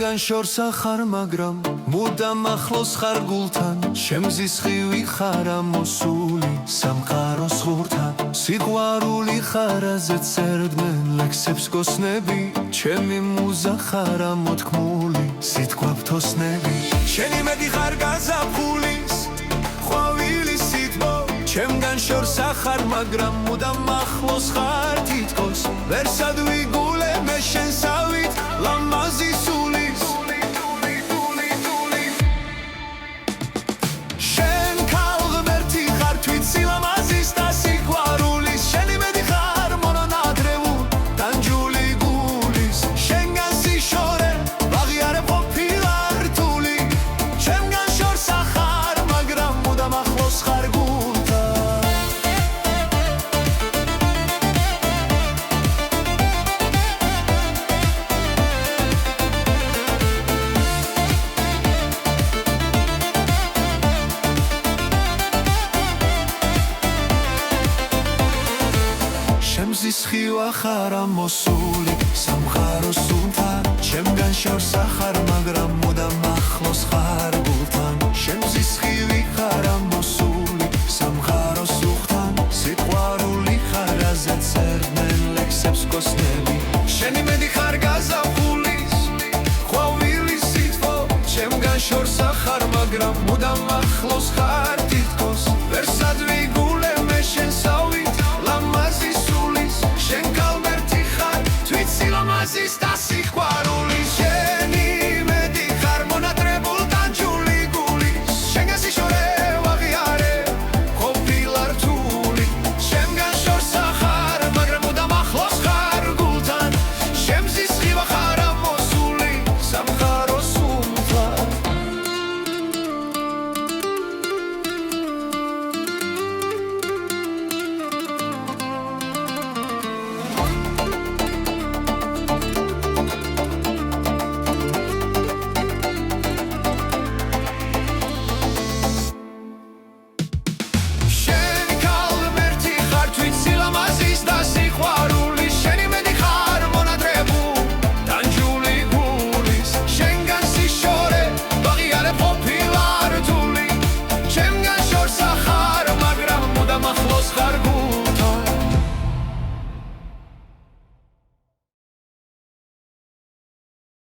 ჩემგან შორს ახარ მაგრამ მუდამ ახლოს ხარ გულთან შემზის ხივი ხარ ამოსული სამყაროს ღურთან სიყვარული ხარ აზეც ერდნენ ლექსებს გოსნები ჩემი მუზა ხარ ამოთქმული სიტყვა ფთოსნები შენი მეტი ხარ გაზაფხულის ყვავილის სიტყვა ჩემგან შორს ახარ მაგრამ მუდამ ახლოს ხარ თითქოს ვერ სადვიგულე მე შენსავით ლამაზი სულის შენ ქალღმერთი ხარ თვით სილამაზის და სიყვარულის შენი მეტი ხარ მონონადრეულ ტანჯული გულის შენგან სიშორე ვაღიარებ ყოფილა რთული ჩემგან შორს ახარ მაგრამ მუდამ ახლოს ხარ შემზის ხივა ხარ ამოსული სამყაროს სუნთან ჩემგან შორს ახარ მაგრამ მუდამ ახლოს ხარ გულთან შემზის ხივი ხარ ამოსული სამყაროს სუნთან სიყვარული ხარ აზეც